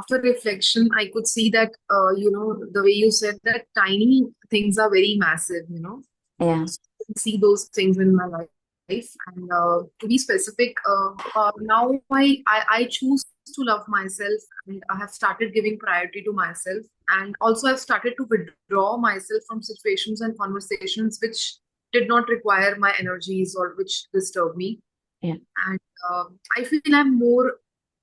after reflection, I could see that, the way you said that tiny things are very massive. Yeah. So I can see those things in my life. And to be specific, now I choose to love myself, and I have started giving priority to myself. And also, I've started to withdraw myself from situations and conversations which did not require my energies or which disturb me. Yeah. And I feel I'm more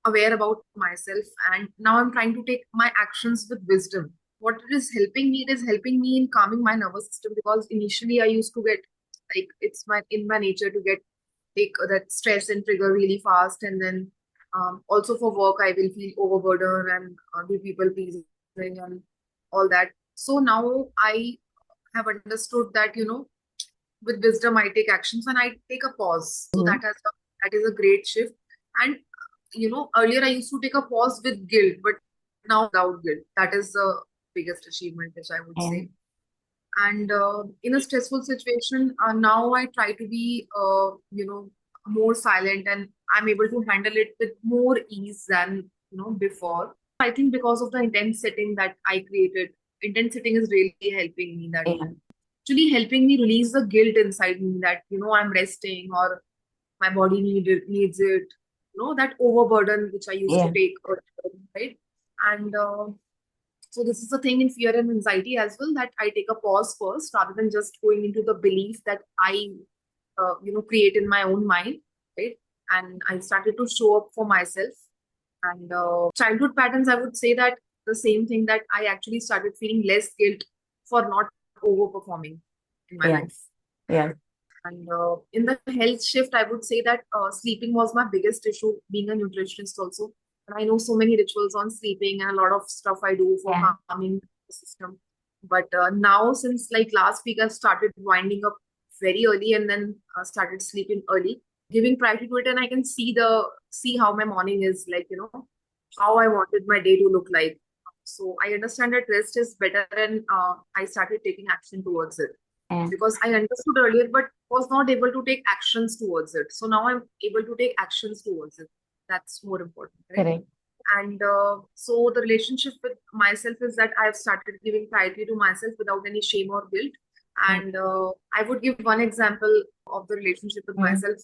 aware about myself, and now I'm trying to take my actions with wisdom. What it is helping me, it is helping me in calming my nervous system, because initially I used to get, like, it's my in my nature to get take that stress and trigger really fast. And then also for work I will feel overburdened and do people pleasing and all that. So now I have understood that, with wisdom I take actions and I take a pause. So Mhm. that is a great shift. And earlier I used to take a pause with guilt, but now without guilt. That is the biggest achievement, which I would Yeah. say. And in a stressful situation, now I try to be, more silent, and I'm able to handle it with more ease than before. I think because of the intense setting that I created, intense setting is really helping me. That Yeah. actually helping me release the guilt inside me, that I'm resting, or my body needs it. That overburden which I used to Yeah. take earlier, right? And so this is the thing in fear and anxiety as well, that I take a pause first rather than just going into the belief that I create in my own mind, right? And I started to show up for myself. And childhood patterns, I would say that the same thing, that I actually started feeling less guilt for not overperforming in my Yeah. life. Yeah. And in the health shift, I would say that sleeping was my biggest issue, being a nutritionist also. And I know so many rituals on sleeping and a lot of stuff I do for Yeah. calming the system. But now, since like last week, I've started winding up very early, and then started sleeping early, giving priority to it, and I can see how my morning is like, how I wanted my day to look like. So I understand that rest is better, and I started taking action towards it, Yeah. because I understood earlier but was not able to take actions towards it. So now I'm able to take actions towards it. That's more important, right? Correct. And so the relationship with myself is that I've started giving priority to myself without any shame or guilt. Yeah. And I would give one example of the relationship with Mm. myself.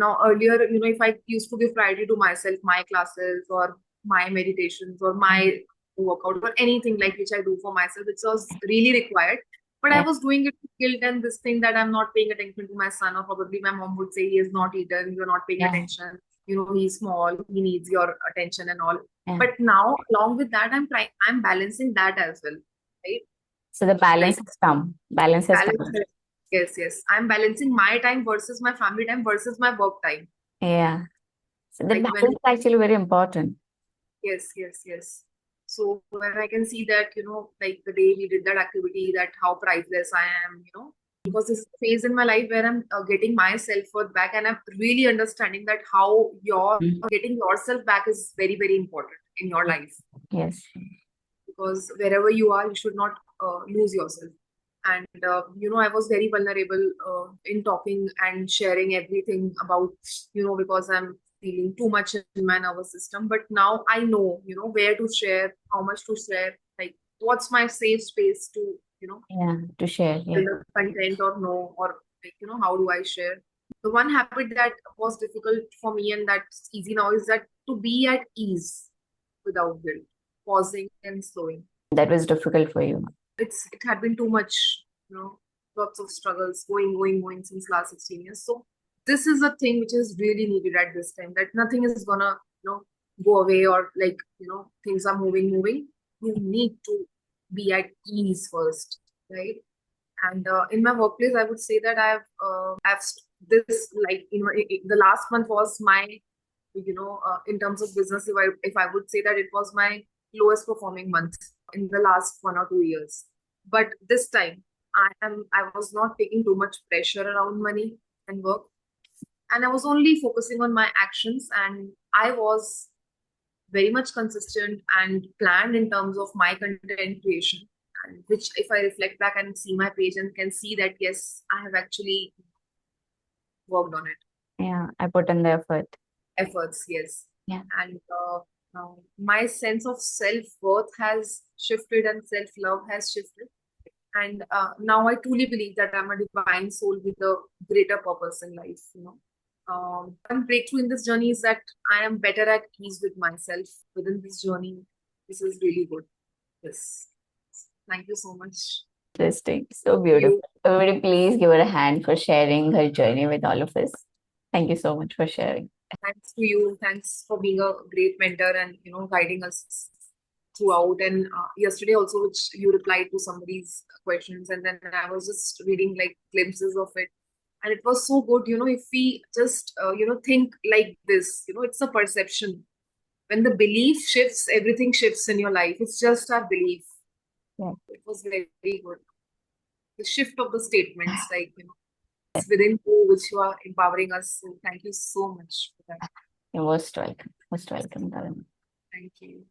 Now, earlier, if I used to give priority to myself, my classes or my meditations or Mm. my workout or anything like which I do for myself, it was really required. But I Yeah. was doing it with guilt and this thing, that I'm not paying attention to my son, or probably my mom would say he is not eaten, you're not paying Yeah. attention. He's small, he needs your attention and all. Yeah. But now, along with that, I'm balancing that as well, right? So the balance Like has come. Balance has balance. come. Yes, yes. I'm balancing my time versus my family time versus my work time. Yeah. So the Like balance when is actually very important. Yes, yes, yes. So when I can see that, like the day we did that activity, that how priceless I am, because this is a phase in my life where I'm getting my self-worth back, and I'm really understanding that how your Mm. getting yourself back is very, very important in your life. Yes. Because wherever you are, you should not lose yourself. And I was very vulnerable in talking and sharing everything about, because I'm feeling too much in my nervous system. But now I know, where to share, how much to share, like what's my safe space to, Yeah. To share. Yeah. build up content or no, or like, how do I share. The one habit that was difficult for me and that's easy now is that to be at ease without guilt, pausing and slowing. That was difficult for you. It had been too much, you know, lots of struggles going since last 16 years. So this is a thing which is really needed at this time, that nothing is gonna, go away, or like, things are moving. You need to be at ease first, right? And in my workplace, I would say that this, like, the last month was my, in terms of business, if I would say that it was my lowest performing month in the last 1 or 2 years. But this time, I was not taking too much pressure around money and work, and I was only focusing on my actions, and I was very much consistent and planned in terms of my content creation. And which, if I reflect back and see my page and can see that, yes, I have actually worked on it. Yeah. I put in the effort. Efforts, yes. Yeah. And My sense of self-worth has shifted and self-love has shifted. And now I truly believe that I'm a divine soul with a greater purpose in life, you know. One breakthrough in this journey is that I am better at ease with myself within this journey. This is really good. Yes. Thank you so much. Interesting. So beautiful. You. Everybody, please give her a hand for sharing her journey with all of us. Thank you so much for sharing. Thanks to you. Thanks for being a great mentor and guiding us throughout. And yesterday also, which you replied to somebody's questions, and then I was just reading like glimpses of it, and it was so good. If we just think like this, it's a perception. When the belief shifts, everything shifts in your life. It's just our belief. Yeah. It was very, very good. The shift of the statements, like it's within you, which you are empowering us. So thank you so much for that. You're most welcome. Most welcome, Tarannum. Thank you.